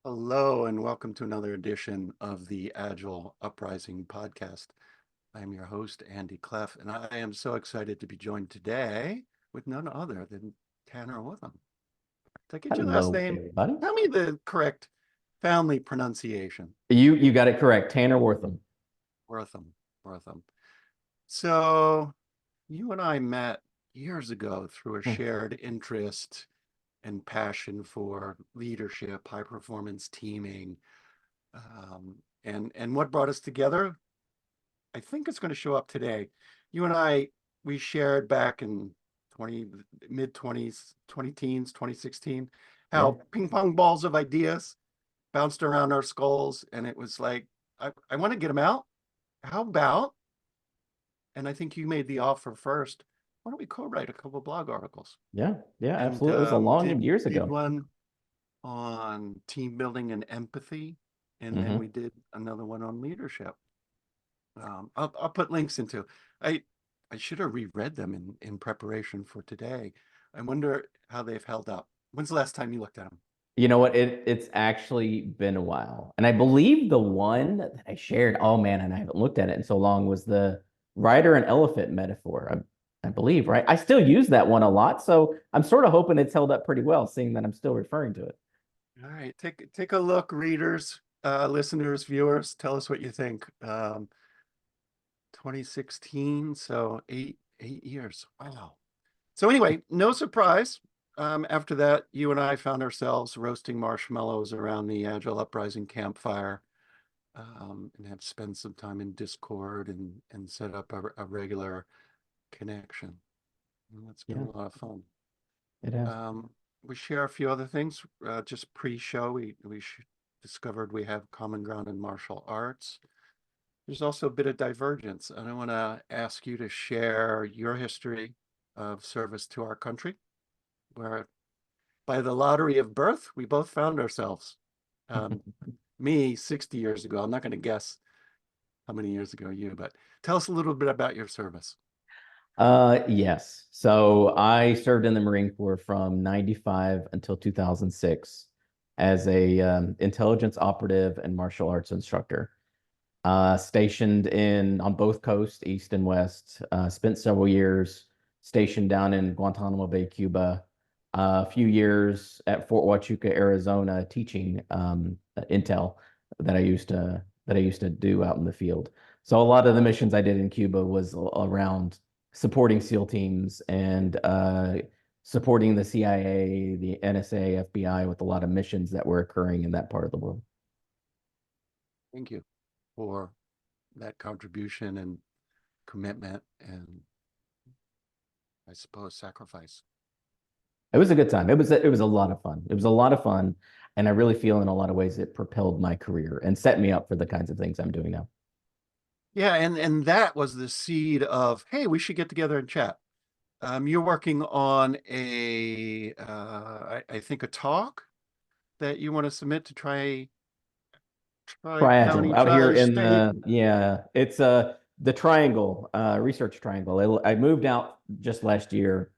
Hello, and welcome to another edition of the Agile Uprising podcast. I am your host, Andy Cleff, and I am so excited to be joined today with none other than Tanner Wortham. Did I get your last Hello, name? everybody. Tell me the correct family pronunciation. You got it correct. Tanner Wortham. Wortham, Wortham. So you and I met years ago through a Hmm. shared interest and passion for leadership, high performance teaming. And what brought us together? I think it's going to show up today. You and I, we shared back in 20, mid 20s, 20 teens, 2016, Yeah. how ping pong balls of ideas bounced around our skulls. And it was like, I want to get them out. How about, and I think you made the offer first, why don't we co-write a couple of blog articles? Yeah. Yeah. And Absolutely. It was a long did years did ago. one on team building and empathy. And then Hmm. we did another one on leadership. I'll put links into. I I should have reread them in preparation for today. I wonder how they've held up. When's the last time you looked at them? You know what? It's actually been a while. And I believe the one that I shared, oh man, and I haven't looked at it in so long, was the rider and elephant metaphor. I believe, right? I still use that one a lot. So I'm sort of hoping it's held up pretty well, seeing that I'm still referring to it. All right, take a look, readers, listeners, viewers. Tell us what you think. 2016, so eight years. Wow. So anyway, no surprise. After that, you and I found ourselves roasting marshmallows around the Agile Uprising campfire, and have spent some time in Discord and set up a regular connection. And that's been Yeah, a lot of fun. it has. Um, we share a few other things. Just pre-show, we discovered we have common ground in martial arts. There's also a bit of divergence, and I want to ask you to share your history of service to our country, where by the lottery of birth, we both found ourselves. Um, Me, 60 years ago. I'm not going to guess how many years ago you, but tell us a little bit about your service. Yes. So I served in the Marine Corps from 95 until 2006 as a intelligence operative and martial arts instructor. Stationed in on both coasts, east and west. Spent several years stationed down in Guantanamo Bay, Cuba. A few years at Fort Huachuca, Arizona, teaching intel that I used to do out in the field. So a lot of the missions I did in Cuba was around supporting SEAL teams and supporting the CIA, the NSA, FBI with a lot of missions that were occurring in that part of the world. Thank you for that contribution and commitment and I suppose sacrifice. It was a good time. It was a lot of fun. It was a lot of fun, and I really feel in a lot of ways it propelled my career and set me up for the kinds of things I'm doing now. Yeah, and that was the seed of, hey, we should get together and chat. You're working on I think a talk that you want to submit to Tri-Agile county, out here in state. it's the triangle, research triangle. I moved out just last year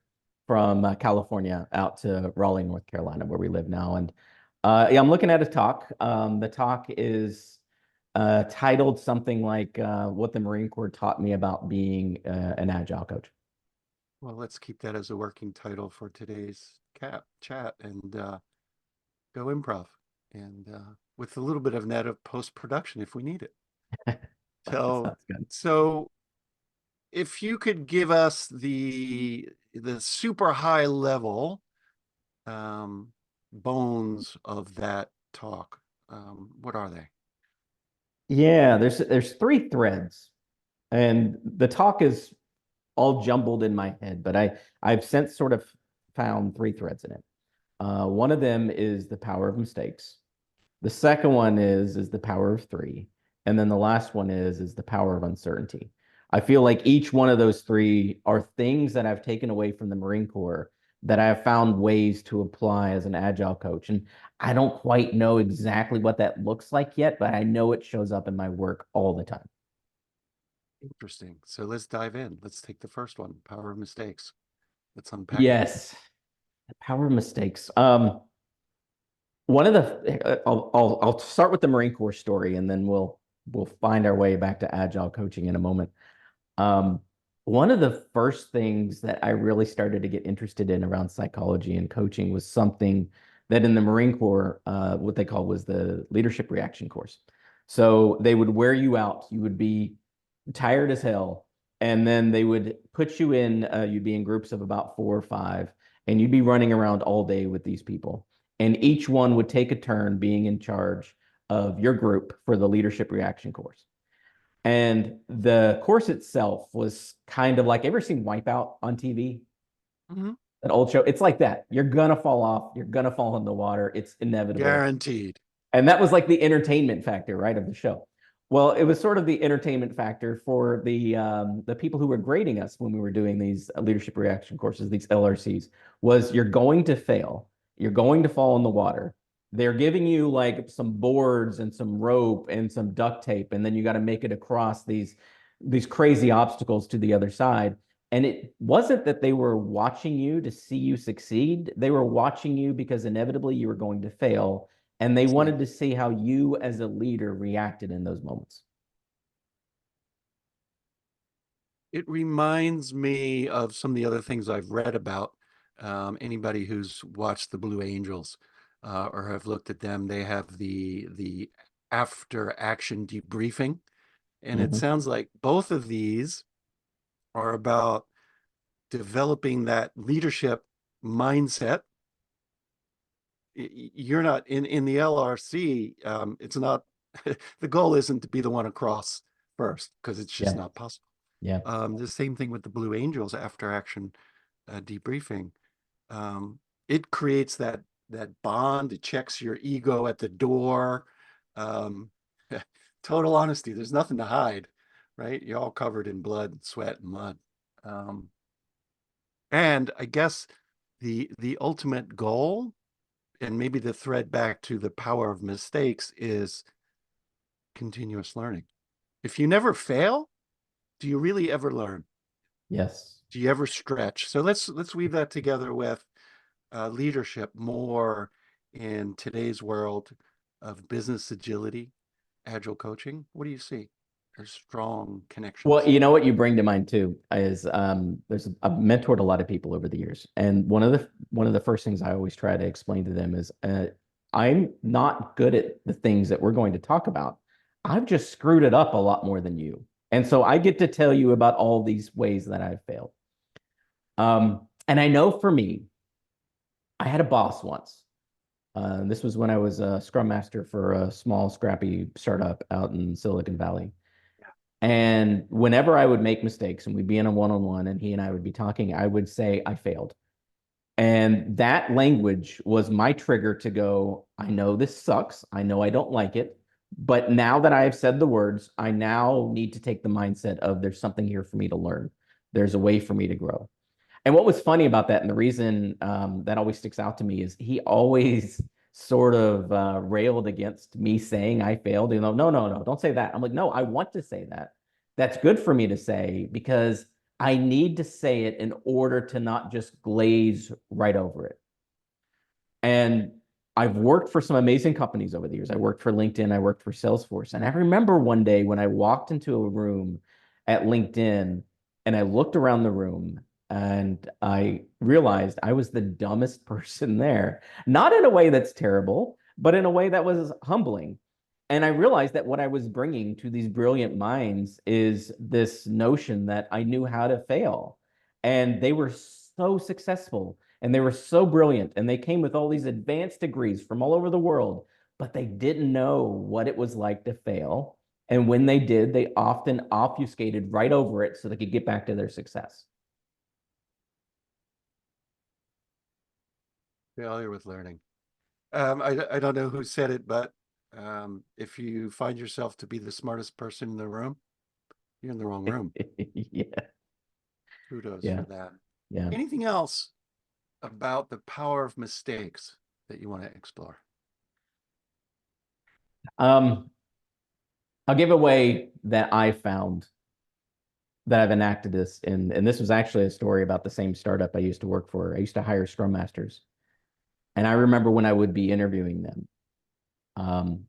from California out to Raleigh, North Carolina, where we live now. And yeah, I'm looking at a talk. The talk is titled something like what the Marine Corps taught me about being an agile coach. Well, let's keep that as a working title for today's chat and go improv and with a little bit of net of post production if we need it. That So, sounds good. so if you could give us the super high level um, bones of that talk, what are they? Yeah, there's three threads, and the talk is all jumbled in my head, but I've since sort of found three threads in it. One of them is the power of mistakes. The second one is the power of three, and then the last one is the power of uncertainty. I feel like each one of those three are things that I've taken away from the Marine Corps that I have found ways to apply as an agile coach. And I don't quite know exactly what that looks like yet, but I know it shows up in my work all the time. Interesting. So let's dive in. Let's take the first one, power of mistakes. Let's unpack that. Yes, the power of mistakes. One of the I'll start with the Marine Corps story, and then we'll find our way back to agile coaching in a moment. Um, One of the first things that I really started to get interested in around psychology and coaching was something that in the Marine Corps, what they call was the leadership reaction course. So they would wear you out. You would be tired as hell, and then they would put you in. You'd be in groups of about 4 or 5, and you'd be running around all day with these people, and each one would take a turn being in charge of your group for the leadership reaction course. And the course itself was kind of like, ever seen Wipeout on TV? Mhm. That old show? It's like that. You're gonna fall off, you're gonna fall in the water. It's inevitable. Guaranteed. And that was like the entertainment factor, right, of the show. Well, it was sort of the entertainment factor for the people who were grading us when we were doing these leadership reaction courses, these LRCs, was you're going to fail, you're going to fall in the water. They're giving you like some boards and some rope and some duct tape, and then you got to make it across these crazy obstacles to the other side. And it wasn't that they were watching you to see you succeed. They were watching you because inevitably you were going to fail, and they See, wanted to see how you as a leader reacted in those moments. it reminds me of some of the other things I've read about. Anybody who's watched the Blue Angels or have looked at them, they have the after action debriefing. And it Mhm. sounds like both of these are about developing that leadership mindset. You're not in the LRC. It's not the goal isn't to be the one across first because it's just Yeah, not possible. yeah, The same thing with the Blue Angels after action debriefing. Um, it creates that bond. It checks your ego at the door. Um, Total honesty. There's nothing to hide, right? You're all covered in blood, sweat, and mud. Um, and I guess the ultimate goal, and maybe the thread back to the power of mistakes, is continuous learning. If you never fail, do you really ever learn? yes. Do you ever stretch? So let's weave that together with leadership more in today's world of business agility, agile coaching. What do you see? There's strong Well, connections. you know what you bring to mind too is I've mentored a lot of people over the years, and one of the first things I always try to explain to them is I'm not good at the things that we're going to talk about. I've just screwed it up a lot more than you, and so I get to tell you about all these ways that I've failed. And I know for me, I had a boss once. This was when I was a scrum master for a small, scrappy startup out in Silicon Valley. And whenever I would make mistakes and we'd be in a one-on-one and he and I would be talking, I would say, I failed. And that language was my trigger to go, I know this sucks. I know I don't like it. But now that I have said the words, I now need to take the mindset of there's something here for me to learn. There's a way for me to grow. And what was funny about that, and the reason that always sticks out to me, is he always sort of railed against me saying I failed. You know, no, no, no, don't say that. I'm like, no, I want to say that. That's good for me to say because I need to say it in order to not just glaze right over it. And I've worked for some amazing companies over the years. I worked for LinkedIn, I worked for Salesforce. And I remember one day when I walked into a room at LinkedIn and I looked around the room and I realized I was the dumbest person there. Not in a way that's terrible, but in a way that was humbling. And I realized that what I was bringing to these brilliant minds is this notion that I knew how to fail. And they were so successful and they were so brilliant and they came with all these advanced degrees from all over the world, but they didn't know what it was like to fail. And when they did, they often obfuscated right over it so they could get back to their success. Failure with learning. I don't know who said it, but if you find yourself to be the smartest person in the room, you're in the wrong room. Yeah, Kudos yeah, for that. yeah. Anything else about the power of mistakes that you want to explore? Um, I'll give away that I found that I've enacted this in, and this was actually a story about the same startup I used to work for. I used to hire scrum masters. And I remember when I would be interviewing them,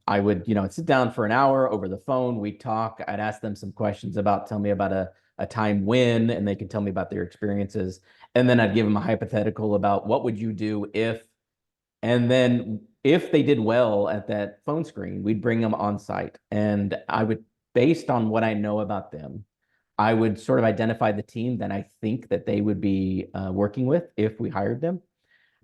I would, I'd sit down for an hour over the phone. We'd talk. I'd ask them some questions about, tell me about a time when, and they could tell me about their experiences. And then I'd give them a hypothetical about what would you do if, and then if they did well at that phone screen, we'd bring them on site. And I would, based on what I know about them, I would sort of identify the team that I think that they would be working with if we hired them.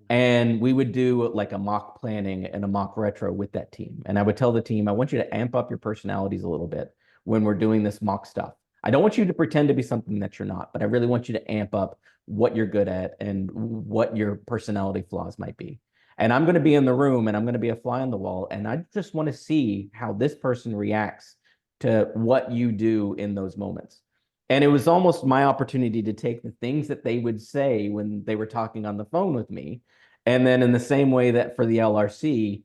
And we would do like a mock planning and a mock retro with that team. And I would tell the team, I want you to amp up your personalities a little bit when we're doing this mock stuff. I don't want you to pretend to be something that you're not, but I really want you to amp up what you're good at and what your personality flaws might be. And I'm going to be in the room and I'm going to be a fly on the wall. And I just want to see how this person reacts to what you do in those moments. And it was almost my opportunity to take the things that they would say when they were talking on the phone with me. And then in the same way that for the LRC,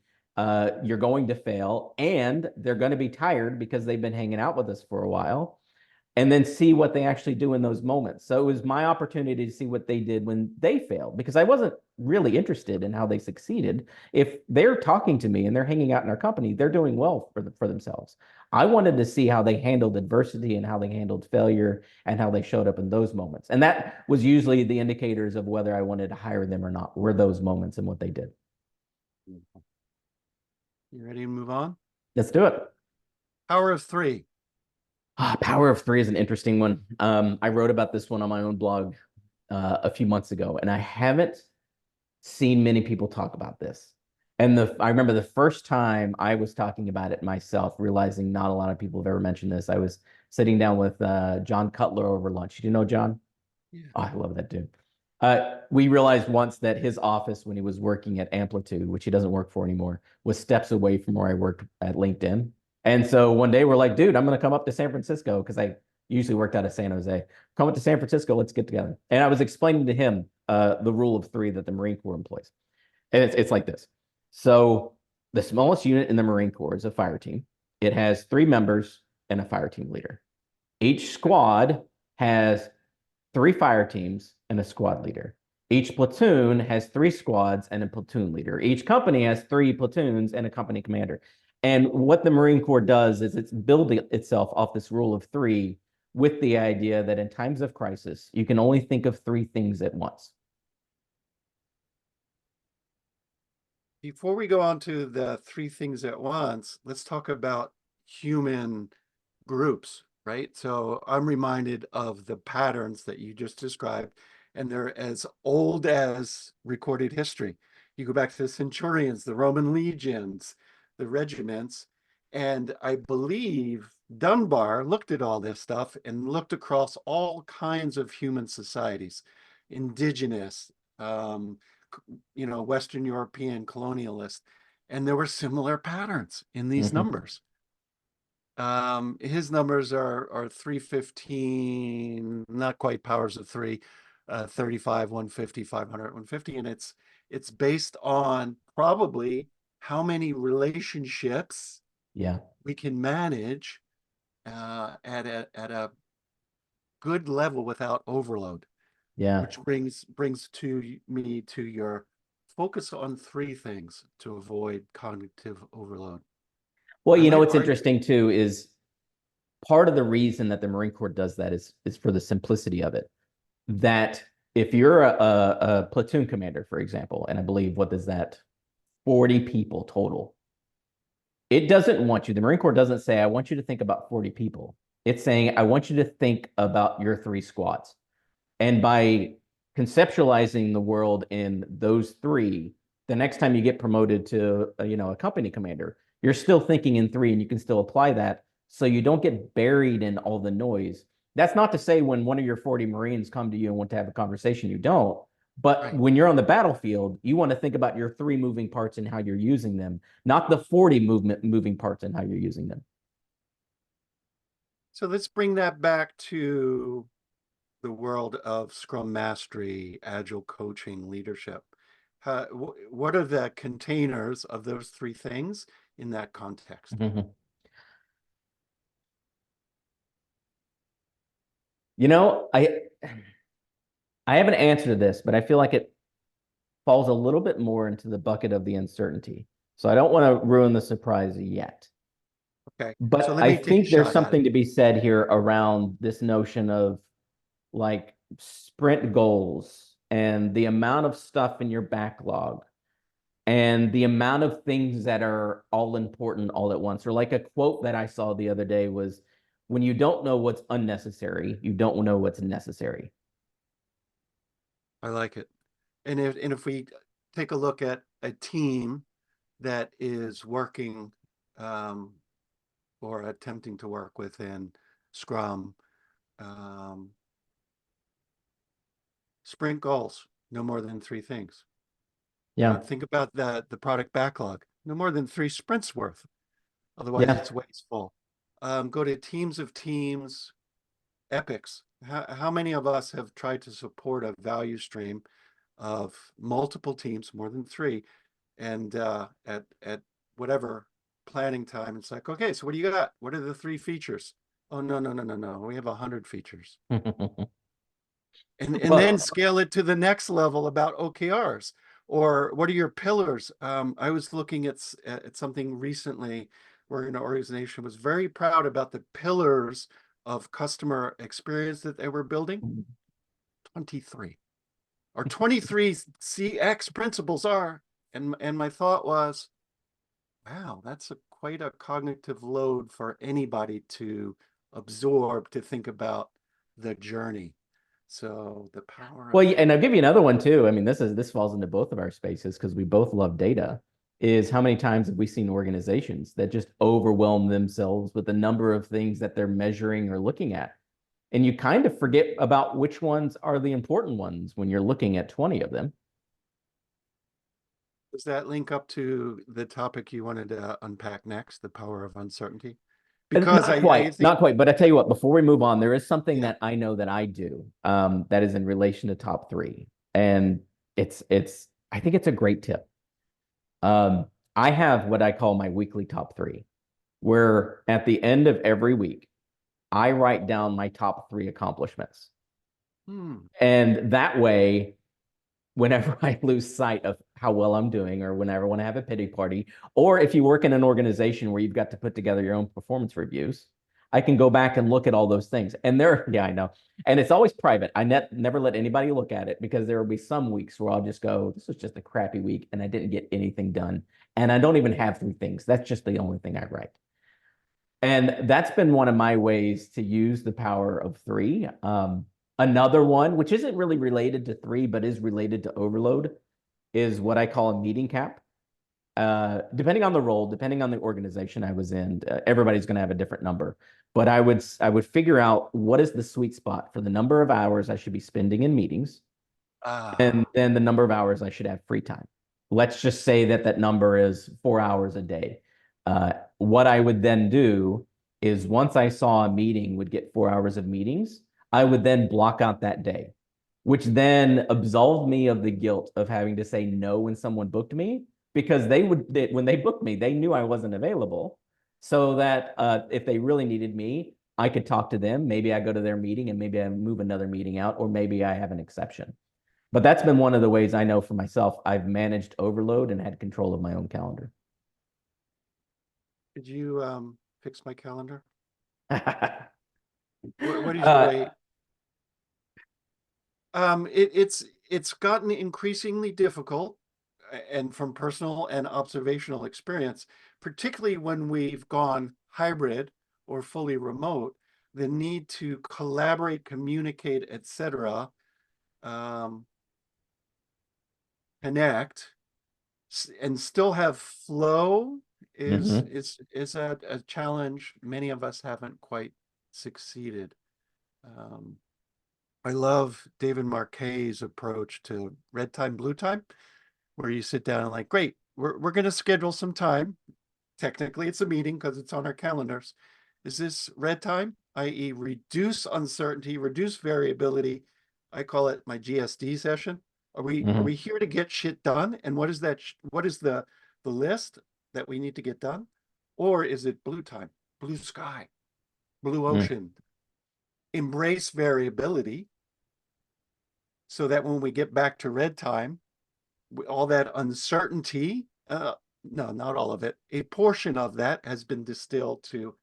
you're going to fail and they're going to be tired because they've been hanging out with us for a while, and then see what they actually do in those moments. So it was my opportunity to see what they did when they failed, because I wasn't really interested in how they succeeded. If they're talking to me and they're hanging out in our company, they're doing well for themselves. I wanted to see how they handled adversity and how they handled failure and how they showed up in those moments. And that was usually the indicators of whether I wanted to hire them or not, were those moments and what they did. You ready to move on? Let's do it. Power of three. Power of three is an interesting one. I wrote about this one on my own blog a few months ago, and I haven't seen many people talk about this. And I remember the first time I was talking about it myself, realizing not a lot of people have ever mentioned this. I was sitting down with John Cutler over lunch. Do you know John? Yeah. Oh, I love that dude. We realized once that his office, when he was working at Amplitude, which he doesn't work for anymore, was steps away from where I worked at LinkedIn. And so one day we're like, dude, I'm going to come up to San Francisco because I usually worked out of San Jose. Come up to San Francisco, let's get together. And I was explaining to him the rule of three that the Marine Corps employs. And it's like this. So the smallest unit in the Marine Corps is a fire team. It has 3 members and a fire team leader. Each squad has 3 fire teams and a squad leader. Each platoon has 3 squads and a platoon leader. Each company has 3 platoons and a company commander. And what the Marine Corps does is it's building itself off this rule of 3, with the idea that in times of crisis, you can only think of 3 things at once. Before we go on to the three things at once, let's talk about human groups, right? So I'm reminded of the patterns that you just described, and they're as old as recorded history. You go back to the centurions, the Roman legions, the regiments, and I believe Dunbar looked at all this stuff and looked across all kinds of human societies, indigenous, Western European colonialist, and there were similar patterns in these numbers. His numbers are 315, not quite powers of 3, 35, 150, 500, 150, and it's based on probably how many relationships Yeah. we can manage at a good level without overload. Yeah. Which brings to me to your focus on 3 things to avoid cognitive overload. Well, I might what's argue. interesting too is part of the reason that the Marine Corps does that is for the simplicity of it. That if you're a platoon commander, for example, and I believe, what is that, 40 people total, it doesn't want you, the Marine Corps doesn't say, I want you to think about 40 people. It's saying, I want you to think about your 3 squads. And by conceptualizing the world in those 3, the next time you get promoted to a company commander, you're still thinking in 3 and you can still apply that, so you don't get buried in all the noise. That's not to say when one of your 40 Marines come to you and want to have a conversation, you don't. But Right. when you're on the battlefield, you want to think about your 3 moving parts and how you're using them, not the 40 moving parts and how you're using them. So let's bring that back to the world of Scrum Mastery, Agile coaching, leadership. What are the containers of those 3 things in that context? I have an answer to this, but I feel like falls a little bit more into the bucket of the uncertainty. So I don't want to ruin the surprise yet. Okay, so But let I me take a think there's shot at it. something to be said here around this notion of like sprint goals and the amount of stuff in your backlog and the amount of things that are all important all at once. Or like a quote that I saw the other day was, when you don't know what's unnecessary, you don't know what's necessary. I like it. And if we take a look at a team that is working um, or attempting to work within Scrum, um, sprint goals, no more than three things. Yeah. Think about the product backlog, no more than three sprints worth. Otherwise, Yeah. it's wasteful. Go to teams of teams, epics. How many of us have tried to support a value stream of multiple teams, more than three, and at whatever planning time, it's like, okay, so what do you got? What are the three features? Oh, no, no, no, no, no. We have 100 features. And then Well, scale it to the next level about OKRs, or what are your pillars? I was looking at something recently where an organization was very proud about the pillars of customer experience that they were building. 23 or 23 CX principles are. And my thought was, wow, that's quite a cognitive load for anybody to absorb, to think about the journey. So the power well, of yeah, and I'll give you another one too. I mean, this falls into both of our spaces because we both love data. Is how many times have we seen organizations that just overwhelm themselves with the number of things that they're measuring or looking at? And you kind of forget about which ones are the important ones when you're looking at 20 of them. Does that link up to the topic you wanted to unpack next, the power of uncertainty? Because Not I quite, think, not quite. But I tell you what, before we move on, there is something yeah, that I know that I do that is in relation to top three. And I think it's a great tip. Um, I have what I call my weekly top three, where at the end of every week, I write down my top three accomplishments. hmm, And that way, whenever I lose sight of how well I'm doing, or whenever I want to have a pity party, or if you work in an organization where you've got to put together your own performance reviews, I can go back and look at all those things. And yeah, I know. And it's always private. I never let anybody look at it because there will be some weeks where I'll just go, this was just a crappy week and I didn't get anything done. And I don't even have three things. That's just the only thing I write. And that's been one of my ways to use the power of three. Another one, which isn't really related to three, but is related to overload, is what I call a meeting cap. Depending on the role, depending on the organization I was in, everybody's going to have a different number. But I would figure out what is the sweet spot for the number of hours I should be spending in meetings, and ah, then the number of hours I should have free time. Let's just say that that number is 4 hours a day. What I would then do is once I saw a meeting would get 4 hours of meetings, I would then block out that day, which then absolved me of the guilt of having to say no when someone booked me, because when they booked me, they knew I wasn't available. So that if they really needed me, I could talk to them. Maybe I go to their meeting and maybe I move another meeting out, or maybe I have an exception. But that's been one of the ways I know for myself I've managed overload and had control of my own calendar. did you fix my calendar? uh, What is your way? It's gotten increasingly difficult, and from personal and observational experience, particularly when we've gone hybrid or fully remote, the need to collaborate, communicate, etc., um, connect, and still have flow is mhm. a challenge many of us haven't quite succeeded. Um, I love David Marquet's approach to red time, blue time, where you sit down and like, great, we're going to schedule some time. Technically, it's a meeting because it's on our calendars. Is this red time, i.e., reduce uncertainty, reduce variability? I call it my GSD session. Are we Mhm. here to get shit done? And what is that? What is the list that we need to get done? Or is it blue time, blue sky, blue Mm. ocean? Embrace variability so that when we get back to red time, all that uncertainty, no, not all of it, a portion of that has been distilled to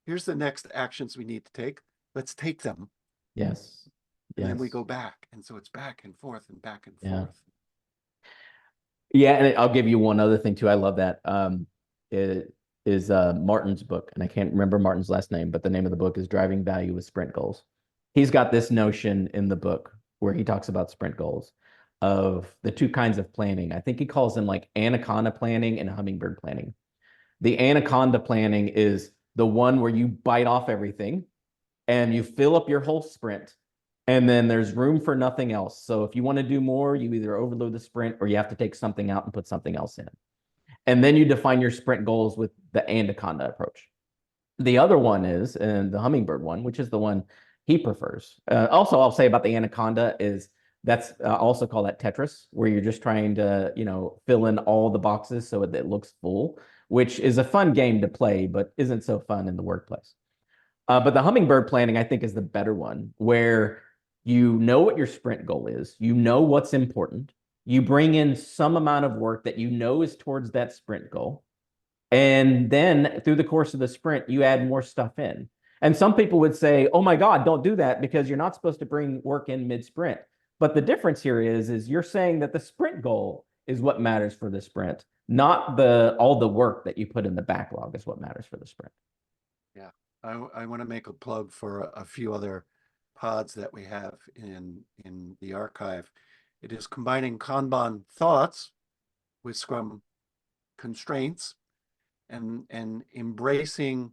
here's the next actions we need to take. Let's take them. Yes. And then we Yes. go back. And so it's back and forth and back and Yeah. forth. Yeah, and I'll give you one other thing too. I love that. It is Martin's book, and I can't remember Martin's last name, but the name of the book is Driving Value with Sprint Goals. He's got this notion in the book where he talks about sprint goals of the two kinds of planning. I think he calls them like anaconda planning and hummingbird planning. The anaconda planning is the one where you bite off everything and you fill up your whole sprint, and then there's room for nothing else. So if you want to do more, you either overload the sprint or you have to take something out and put something else in. And then you define your sprint goals with the anaconda approach. The other one is, and the hummingbird one, which is the one he prefers. Also, I'll say about the anaconda is that's also call that Tetris, where you're just trying to, fill in all the boxes so it looks full, which is a fun game to play, but isn't so fun in the workplace. But the hummingbird planning, I think, is the better one, where you know what your sprint goal is, you know what's important, you bring in some amount of work that you know is towards that sprint goal, and then through the course of the sprint, you add more stuff in. And some people would say, "Oh my God, don't do that because you're not supposed to bring work in mid-sprint." But the difference here is you're saying that the sprint goal is what matters for the sprint, not the all the work that you put in the backlog is what matters for the sprint. Yeah. I want to make a plug for a few other pods that we have in the archive. It is combining Kanban thoughts with Scrum constraints and embracing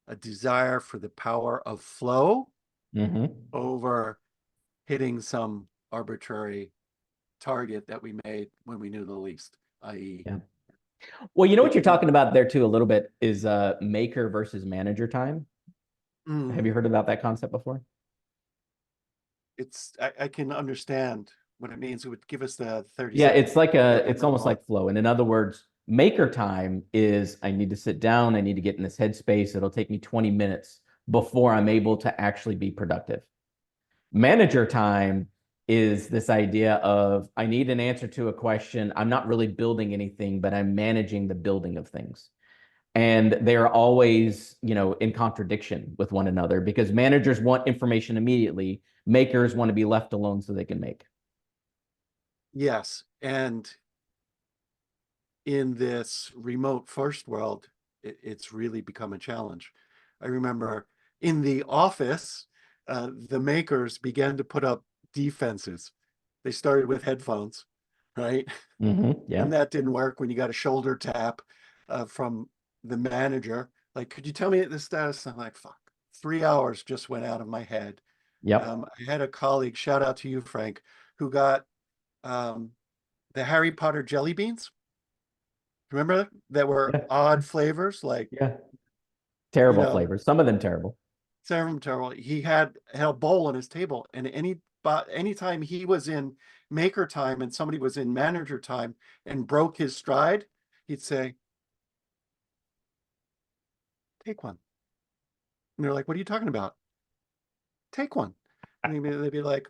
a desire for the power of flow over hitting some arbitrary target that we made when we knew the least, i.e. Yeah. Well, you know what you're talking about there too a little bit is maker versus manager time. Have you heard about that concept before? I can understand what it means. It would give us the 30 Yeah, second it's like it's almost interval. like flow. And in other words, maker time is I need to sit down, I need to get in this headspace. It'll take me 20 minutes before I'm able to actually be productive. Manager time is this idea of I need an answer to a question. I'm not really building anything, but I'm managing the building of things. And they're always, in contradiction with one another because managers want information immediately. Makers want to be left alone so they can make. Yes. And in this remote first world, it's really become a challenge. I remember in the office, the makers began to put up defenses. They started with headphones, right? Yeah. And that didn't work when you got a shoulder tap from the manager. Like, could you tell me the status? I'm like, fuck, 3 hours just went out of my head. Yep. I had a colleague, shout out to you, Frank, who got the Harry Potter jelly beans. Remember that were Yeah. odd flavors, like, Yeah. you Terrible know, flavors. Some of them terrible. terrible. He had a bowl on his table, and anytime he was in maker time and somebody was in manager time and broke his stride, he'd say, "Take one." And they're like, "What are you talking about?" "Take one." And they'd be like,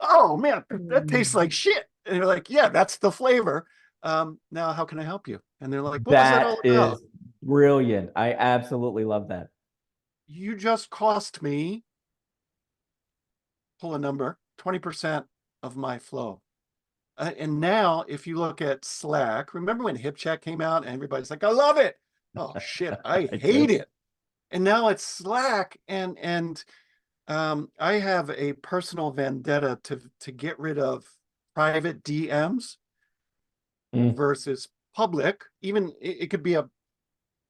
"Oh man, that tastes like shit." And they're like, "Yeah, that's the flavor. Now how can I help you?" And they're like, "What was that all That about?" is brilliant. I absolutely love that. "You just cost me," pull a number, 20% of my flow. And now, if you look at Slack, remember when HipChat came out and everybody's like, "I love it." Oh shit, I I hate do. it. And now it's Slack, and I have a personal vendetta to get rid of private DMs Mm. versus public. Even it could be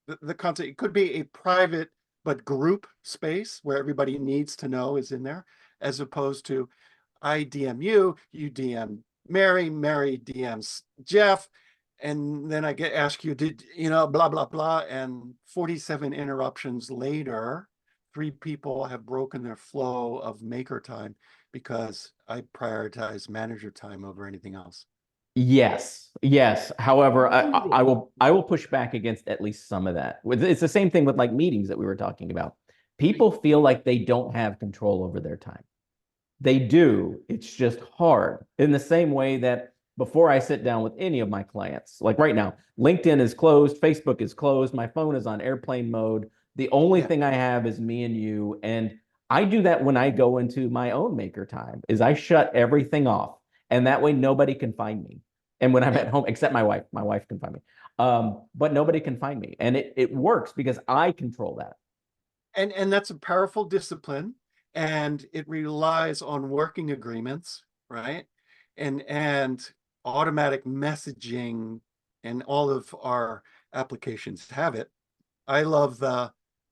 the concept. It could be a private but group space where everybody needs to know is in there, as opposed to I DM you, you DM Mary, Mary DMs Jeff, and then I ask you, did blah blah blah, and 47 interruptions later, 3 people have broken their flow of maker time because I prioritize manager time over anything else. Yes, yes. However, I Brutal. will push back against at least some of that. It's the same thing with like meetings that we were talking about. People feel like they don't have control over their time. They do. It's just hard. In the same way that before I sit down with any of my clients. Like right now, LinkedIn is closed, Facebook is closed, my phone is on airplane mode. The only Yeah. thing I have is me and you. And I do that when I go into my own maker time, is I shut everything off. And that way nobody can find me. And when I'm Yeah. at home, except my wife can find me. But nobody can find me. And it works because I control that. And that's a powerful discipline, and it relies on working agreements, right? And automatic messaging, and all of our applications have it. I love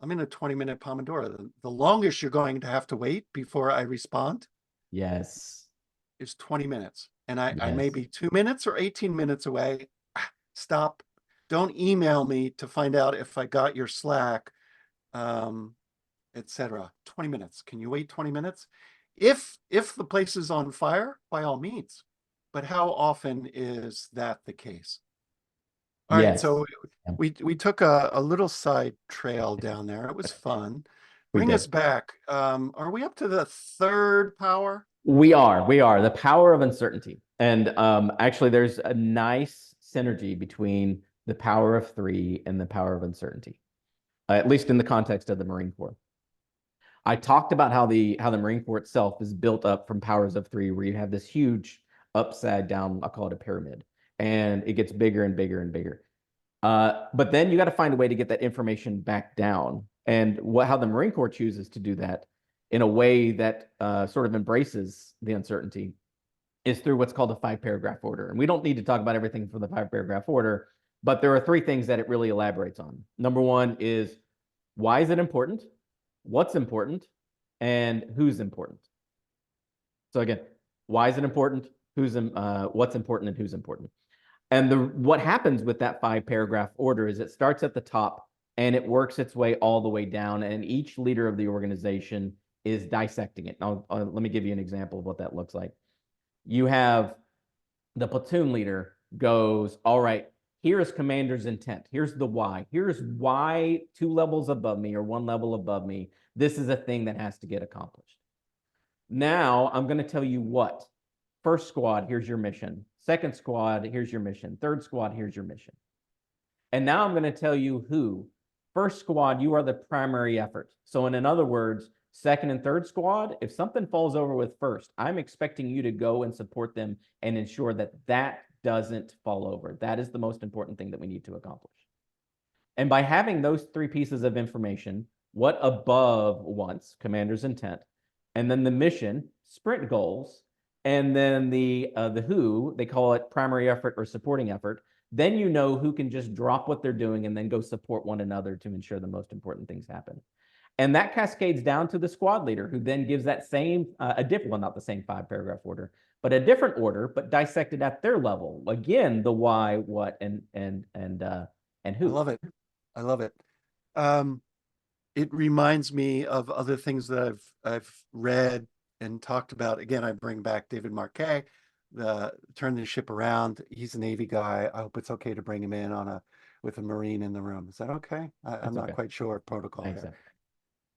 I'm in a 20-minute Pomodoro. The longest you're going to have to wait before I respond Yes. is 20 minutes. And I may Yes. be 2 minutes or 18 minutes away. Stop. Don't email me to find out if I got your Slack, etc. 20 minutes. Can you wait 20 minutes? If the place is on fire, by all means. But how often is that the case? All right, Yes. so we took a little side trail down there. It was fun. We Bring us did. back. Are we up to the third power? We are the power of uncertainty. And actually, there's a nice synergy between the power of three and the power of uncertainty, at least in the context of the Marine Corps. I talked about how the Marine Corps itself is built up from powers of three, where you have this huge upside down, I'll call it a pyramid, and it gets bigger and bigger and bigger. But then you got to find a way to get that information back down. And how the Marine Corps chooses to do that in a way that sort of embraces the uncertainty is through what's called a 5-paragraph order. And we don't need to talk about everything from the 5-paragraph order, but there are 3 things that it really elaborates on. Number 1 is, why is it important? What's important? And who's important? So again, why is it important? What's important and who's important? And what happens with that 5-paragraph order is it starts at the top and it works its way all the way down. And each leader of the organization is dissecting it. Now, let me give you an example of what that looks like. You have the platoon leader goes, all right, here's commander's intent. Here's the why. Here's why 2 levels above me or 1 level above me, this is a thing that has to get accomplished. Now I'm going to tell you what. First squad, here's your mission. Second squad, here's your mission. Third squad, here's your mission. And now I'm going to tell you who. First squad, you are the primary effort. So in other words, second and third squad, if something falls over with first, I'm expecting you to go and support them and ensure that that doesn't fall over. That is the most important thing that we need to accomplish. And by having those 3 pieces of information, what above wants, commander's intent, and then the mission, sprint goals, and then the who, they call it primary effort or supporting effort, then you know who can just drop what they're doing and then go support one another to ensure the most important things happen. And that cascades down to the squad leader, who then gives that same, well, not the same 5-paragraph order, but a different order, but dissected at their level. Again, the why, what, and who. I love it. I love it. It reminds me of other things that I've read and talked about. Again, I bring back David Marquet, the Turn the Ship Around. He's a Navy guy. I hope it's okay to bring him in with a Marine in the room. Is that okay? I'm not Okay. quite sure of protocol Thanks. here.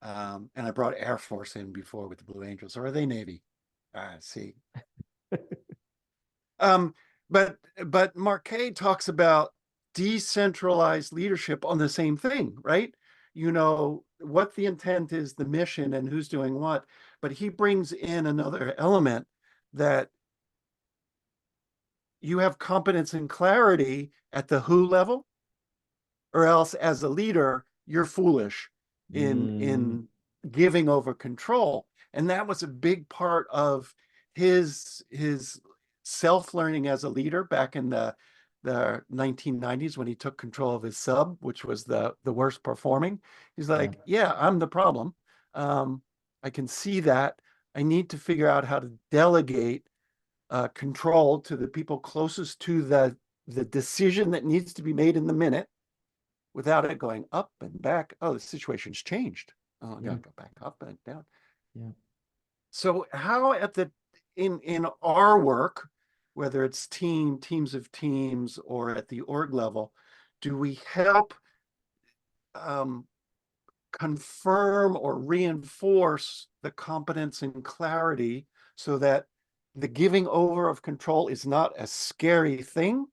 And I brought Air Force in before with the Blue Angels, or are they Navy? See. But Marquet talks about decentralized leadership on the same thing, right? You know what the intent is, the mission, and who's doing what. But he brings in another element, that you have competence and clarity at the who level, or else as a leader, you're foolish in giving over control. And that was a big part of his self-learning as a leader back in the 1990s, when he took control of his sub, which was the worst performing. He's like, yeah, I'm the problem. I can see that. I need to figure out how to delegate control to the people closest to the decision that needs to be made in the minute, without it going up and back. Oh, the situation's changed. Oh, I gotta go back up and down. Yeah. So how in our work, whether it's teams of teams or at the org level, do we help confirm or reinforce the competence and clarity, so that the giving over of control is not a scary thing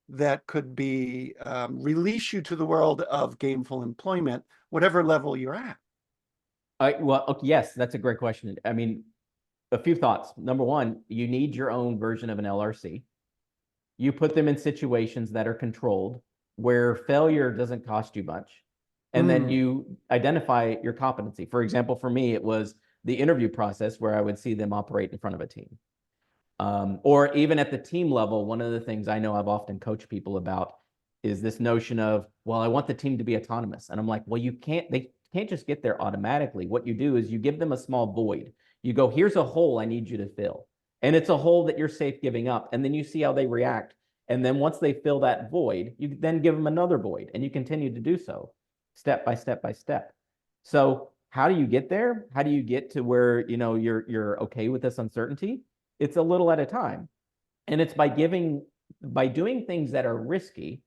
that could be release you to the world of gainful employment, whatever level you're at. Well, okay, yes, that's a great question. I mean, a few thoughts. Number one, you need your own version of an LRC. You put them in situations that are controlled, where failure doesn't cost you much. And then you identify your competency. For example, for me, it was the interview process where I would see them operate in front of a team. Or even at the team level, one of the things I know I've often coached people about is this notion of, well, I want the team to be autonomous. And I'm like, well, they can't just get there automatically. What you do is you give them a small void. You go, here's a hole I need you to fill. And it's a hole that you're safe giving up. And then you see how they react. And then once they fill that void, you then give them another void, and you continue to do so step by step by step. So how do you get there? How do you get to where, you're okay with this uncertainty? It's a little at a time. And it's by doing things that are risky,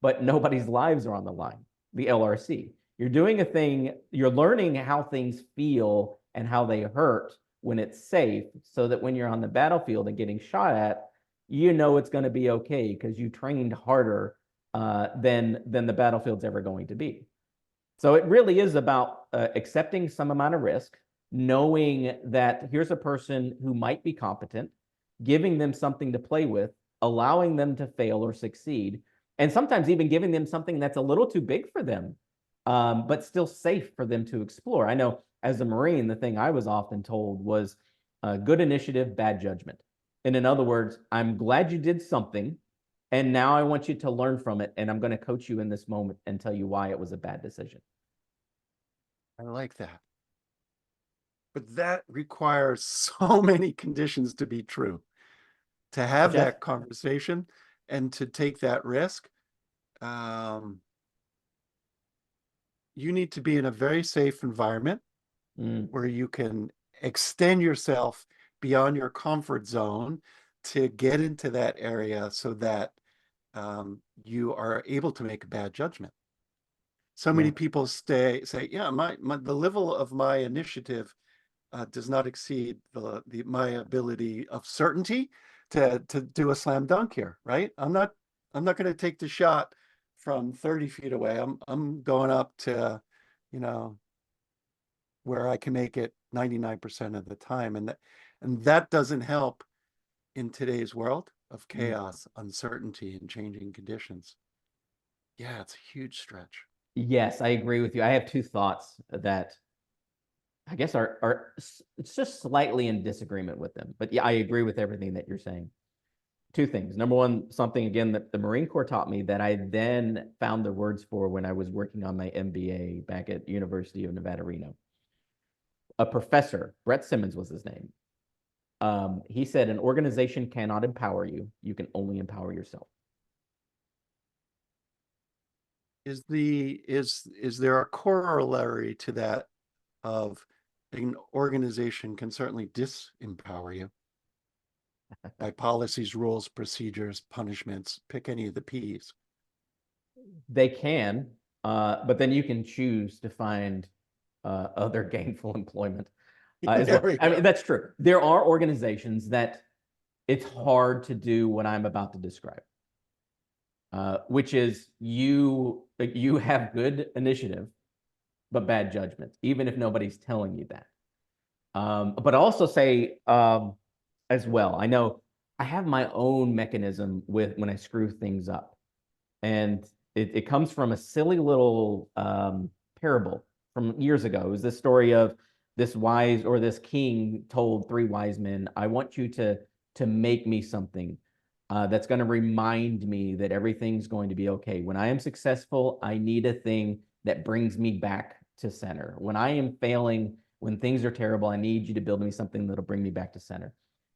but nobody's lives are on the line, the LRC. You're doing a thing, you're learning how things feel and how they hurt when it's safe, so that when you're on the battlefield and getting shot at, it's going to be okay because you trained harder than the battlefield's ever going to be. So it really is about accepting some amount of risk, knowing that here's a person who might be competent, giving them something to play with, allowing them to fail or succeed, and sometimes even giving them something that's a little too big for them, but still safe for them to explore. I know as a Marine, the thing I was often told was good initiative, bad judgment. And in other words, I'm glad you did something, and now I want you to learn from it, and I'm going to coach you in this moment and tell you why it was a bad decision. I like that. But that requires so many conditions to be true. To have that conversation and to take that risk, you need to be in a very safe environment where you can extend yourself beyond your comfort zone to get into that area so that you are able to make a bad judgment. So many people say, yeah, the level of my initiative does not exceed my ability of certainty to do a slam dunk here, right? I'm not going to take the shot from 30 feet away. I'm going up to, where I can make it 99% of the time, and that doesn't help in today's world of chaos, uncertainty, and changing conditions. Yeah, it's a huge stretch. Yes, I agree with you. I have two thoughts that I guess are it's just slightly in disagreement with them. But yeah, I agree with everything that you're saying. Two things. Number one, something again that the Marine Corps taught me that I then found the words for when I was working on my MBA back at University of Nevada, Reno. A professor, Brett Simmons was his name. He said, an organization cannot empower you. You can only empower yourself. Is there a corollary to that of an organization can certainly disempower you by policies, rules, procedures, punishments, pick any of the P's? They can, but then you can choose to find other gainful employment. As well. I mean, that's true. There are organizations that it's hard to do what I'm about to describe, which is you have good initiative, but bad judgment, even if nobody's telling you that. But also say as well, I know I have my own mechanism with when I screw things up. And it comes from a silly little parable from years ago. It was this story of this king told three wise men, I want you to make me something that's going to remind me that everything's going to be okay. When I am successful, I need a thing that brings me back to center. When I am failing, when things are terrible, I need you to build me something that'll bring me back to center.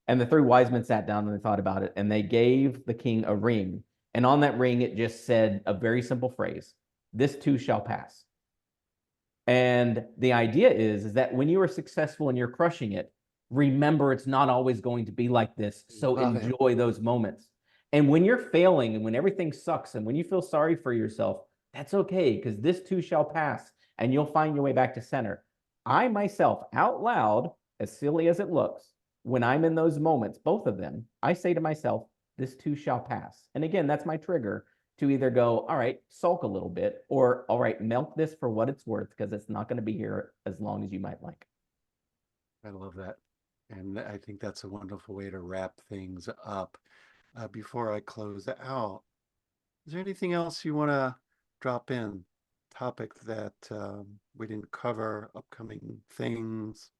And the three wise men sat down and they thought about it, and they gave the king a ring. And on that ring, it just said a very simple phrase, this too shall pass. And the idea is that when you are successful and you're crushing it, remember it's not always going to be like this. So enjoy those moments. And when you're failing and when everything sucks and when you feel sorry for yourself, that's okay, because this too shall pass and you'll find your way back to center. I myself, out loud, as silly as it looks, when I'm in those moments, both of them, I say to myself, this too shall pass. And again, that's my trigger to either go, all right, sulk a little bit, or all right, milk this for what it's worth, because it's not going to be here as long as you might like. I love that. And I think that's a wonderful way to wrap things up. Before I close out, is there anything else you want to drop in? Topic that we didn't cover, upcoming things?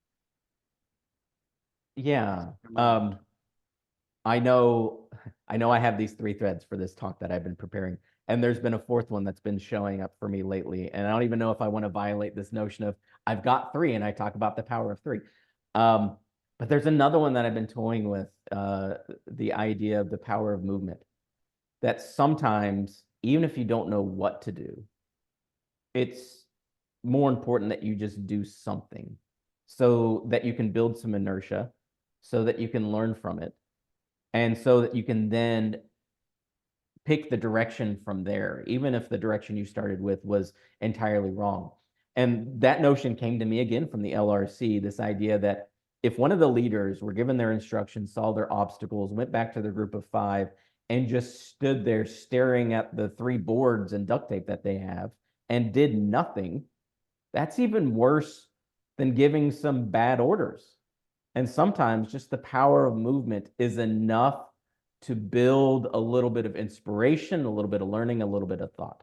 Yeah. I know I have these three threads for this talk that I've been preparing, and there's been a fourth one that's been showing up for me lately. And I don't even know if I want to violate this notion of I've got three and I talk about the power of three. Um, but there's another one that I've been toying with, the idea of the power of movement. That sometimes, even if you don't know what to do, it's more important that you just do something so that you can build some inertia, so that you can learn from it, and so that you can then pick the direction from there, even if the direction you started with was entirely wrong. And that notion came to me again from the LRC, this idea that if one of the leaders were given their instructions, saw their obstacles, went back to their group of five, and just stood there staring at the three boards and duct tape that they have and did nothing, that's even worse than giving some bad orders. And sometimes just the power of movement is enough to build a little bit of inspiration, a little bit of learning, a little bit of thought.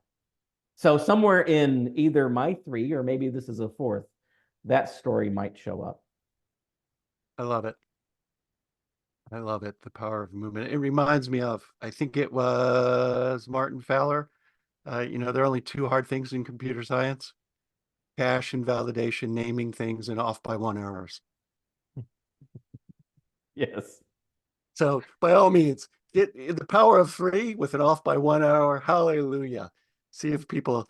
So somewhere in either my three, or maybe this is a fourth, that story might show up. I love it. I love it. The power of movement. It reminds me of, I think it was Martin Fowler. There are only two hard things in computer science: cache and validation, naming things, and off by 1 errors. Yes. So by all means, get the power of three with an off by 1 hour. Hallelujah. See if people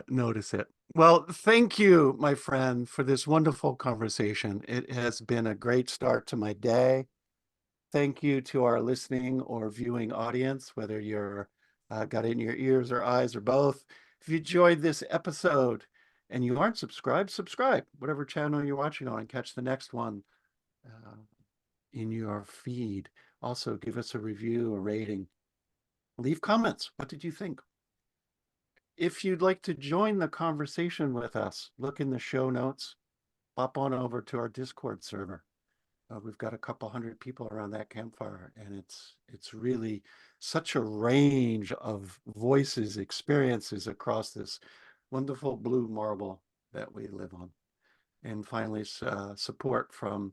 notice it. Well, thank you, my friend, for this wonderful conversation. It has been a great start to my day. Thank you to our listening or viewing audience, whether you're got it in your ears or eyes or both. If you enjoyed this episode and you aren't subscribed, subscribe, whatever channel you're watching on, and catch the next one in your feed. Also, give us a review, a rating. Leave comments. What did you think? If you'd like to join the conversation with us, look in the show notes. Pop on over to our Discord server. We've got a couple hundred people around that campfire, and it's really such a range of voices, experiences across this wonderful blue marble that we live on. And finally, support from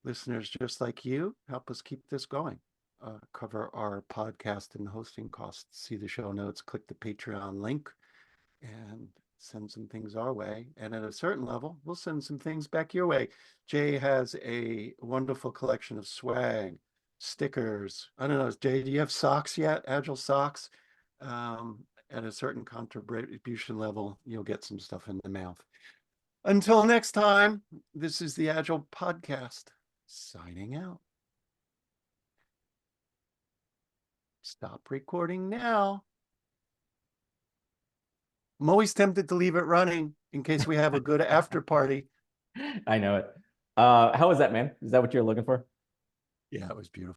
listeners just like you help us keep this going. Cover our podcast and hosting costs. See the show notes, click the Patreon link, and send some things our way. And at a certain level, we'll send some things back your way. Jay has a wonderful collection of swag, stickers. I don't know, Jay, do you have socks yet? Agile socks? At a certain contribution level, you'll get some stuff in the mouth. Until next time, this is the Agile Podcast, signing out. Stop recording now. I'm always tempted to leave it running in case we have a good after party. I know it. How was that, man? Is that what you're looking for? Yeah, it was beautiful.